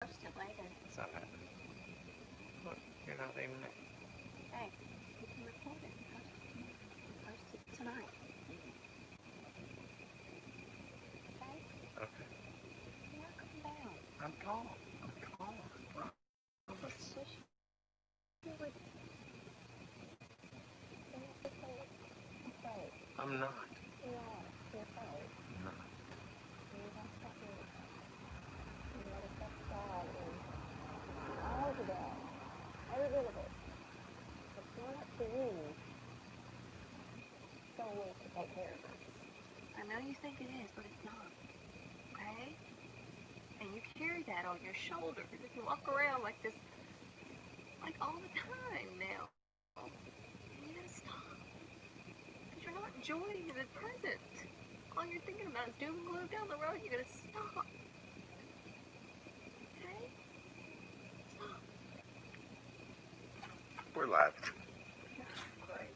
Post it later. It's not happening. Look, you're not even there. Hey, you can record it and post it tomorrow. Post it tonight. Okay? Okay. You're not coming down. I'm calm. I'm calm. I promise. Wish you would. You're afraid. Afraid. I'm not. You are. You're afraid. I'm not. You don't stop doing it. You let it go God and all of that. Every bit of it. It's not up to you solely to take care of us. I know you think it is, but it's not. Okay? And you carry that on your shoulder. You walk around like this, like all the time now. You gotta stop. Because you're not enjoying the present. All you're thinking about is doom and gloom down the road. You gotta stop. Okay? Stop. We're live. Great.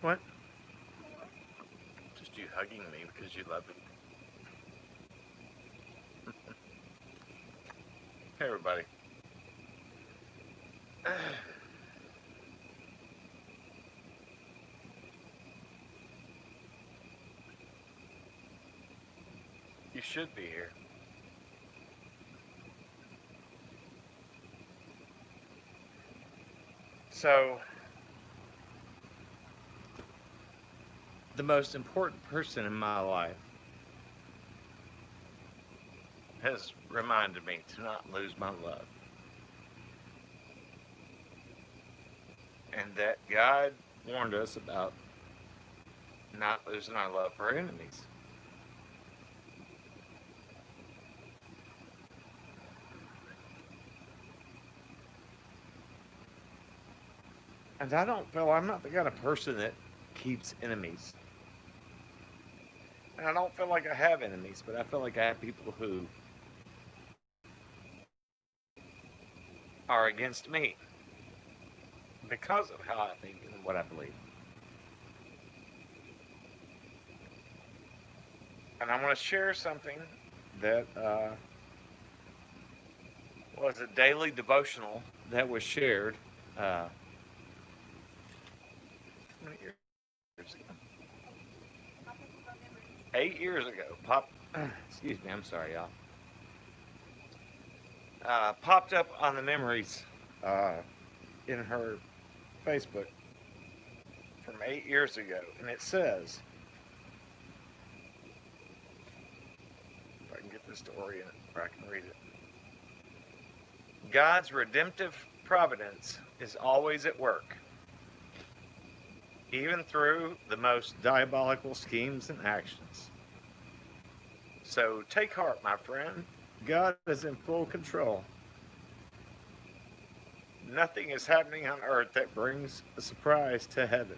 What? Just you hugging me because you love me. Hey, everybody. You should be here. So, the most important person in my life has reminded me to not lose my love. And that God warned us about not losing our love for our enemies. And I'm not the kind of person that keeps enemies. And I don't feel like I have enemies, but I feel like I have people who are against me because of how I think and what I believe. And I want to share something that was a daily devotional that was shared. How many years ago? 8 years ago. Excuse me, I'm sorry, y'all. Popped up on the memories in her Facebook from 8 years ago, and it says, if I can get this to orient where I can read it. God's redemptive providence is always at work, even through the most diabolical schemes and actions. So take heart, my friend. God is in full control. Nothing is happening on earth that brings a surprise to heaven.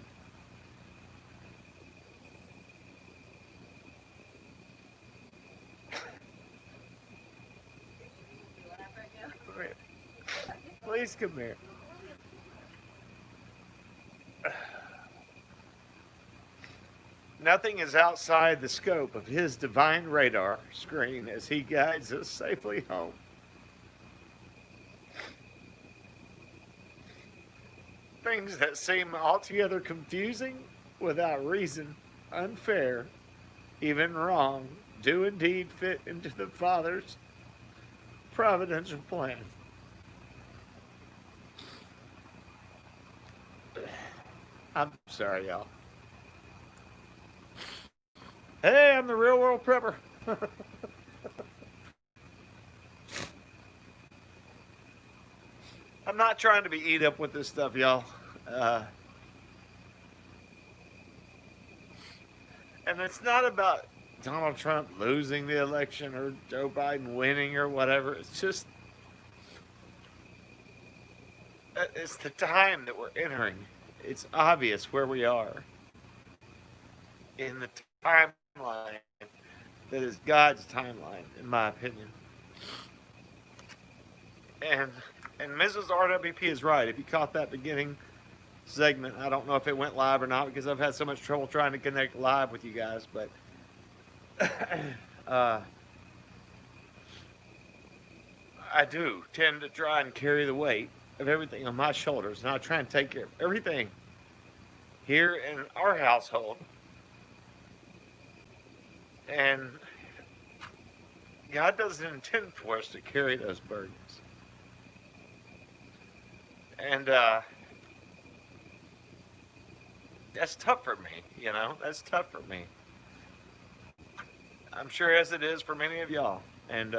Please come here. Nothing is outside the scope of his divine radar screen as he guides us safely home. Things that seem altogether confusing, without reason, unfair, even wrong, do indeed fit into the Father's providential plan. I'm sorry, y'all. Hey, I'm the real world prepper. I'm not trying to be eat up with this stuff, y'all. And it's not about Donald Trump losing the election or Joe Biden winning or whatever. It's the time that we're entering. It's obvious where we are in the timeline that is God's timeline, in my opinion. And Mrs. RWP is right. If you caught that beginning segment, I don't know if it went live or not because I've had so much trouble trying to connect live with you guys, but uh, I do tend to try and carry the weight of everything on my shoulders, and I try and take care of everything here in our household. And God doesn't intend for us to carry those burdens. And that's tough for me, you know? That's tough for me. I'm sure as it is for many of y'all. And,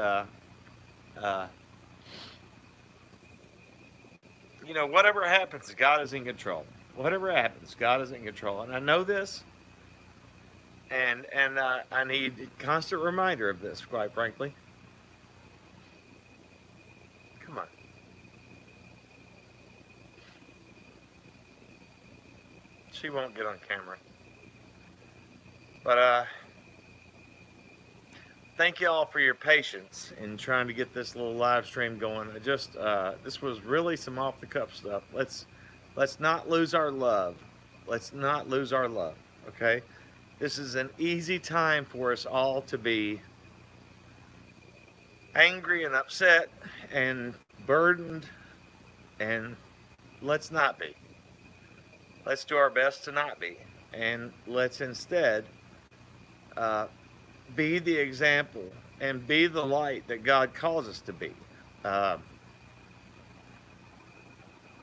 you know, whatever happens, God is in control. Whatever happens, God is in control. And I know this. And I need a constant reminder of this, quite frankly. Come on. She won't get on camera. But thank you all for your patience in trying to get this little live stream going. I just this was really some off the cuff stuff. Let's not lose our love. Let's not lose our love. Okay? This is an easy time for us all to be angry and upset and burdened, and let's not be. Let's do our best to not be, and let's instead be the example and be the light that God calls us to be.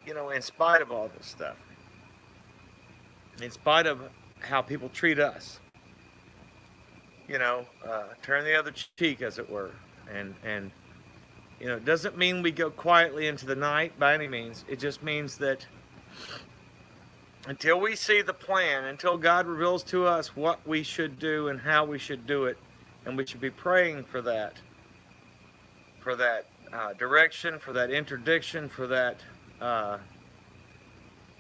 You know, in spite of all this stuff, in spite of how people treat us, you know, turn the other cheek, as it were, and you know, it doesn't mean we go quietly into the night by any means. It just means that until we see the plan, until God reveals to us what we should do and how we should do it, and we should be praying for that direction, for that interdiction, for that,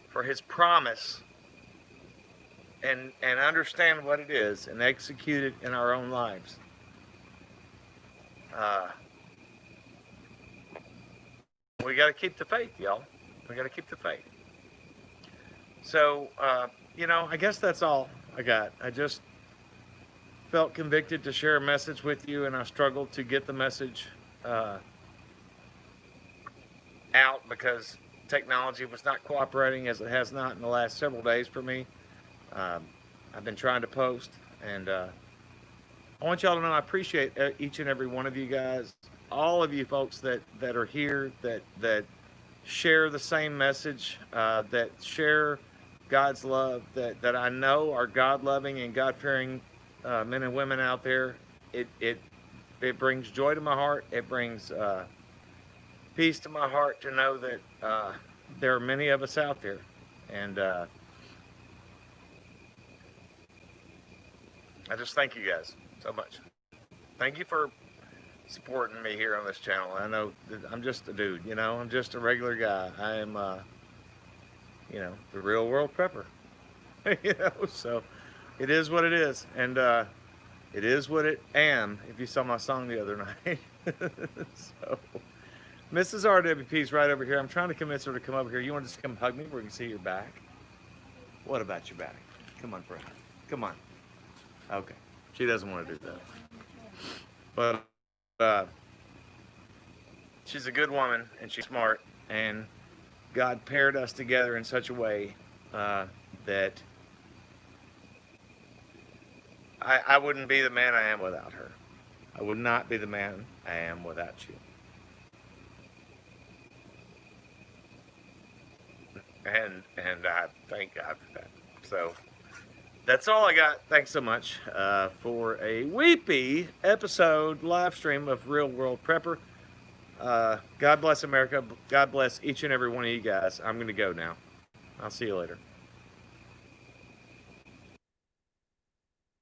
for His promise, and understand what it is and execute it in our own lives. We got to keep the faith, y'all. We got to keep the faith. So, you know, I guess that's all I got. I just felt convicted to share a message with you, and I struggled to get the message out because technology was not cooperating, as it has not in the last several days for me. I've been trying to post, and I want y'all to know I appreciate each and every one of you guys, all of you folks that are here, that share the same message, that share God's love, that I know are God-loving and God-fearing men and women out there. It brings joy to my heart. It brings peace to my heart to know that there are many of us out there, and I just thank you guys so much. Thank you for supporting me here on this channel. I know that I'm just a dude, you know. I'm just a regular guy. I am, you know, the real world prepper. You know, so it is what it is, and it is what it am. If you saw my song the other night, so Mrs. RWP's right over here. I'm trying to convince her to come over here. You want to just come hug me where you can see your back? What about your back? Come on, Brad. Come on. Okay. She doesn't want to do that. But she's a good woman, and she's smart, and God paired us together in such a way that I wouldn't be the man I am without her. I would not be the man I am without you. And I thank God for that. So that's all I got. Thanks so much for a weepy episode live stream of Real World Prepper. God bless America. God bless each and every one of you guys. I'm going to go now. I'll see you later.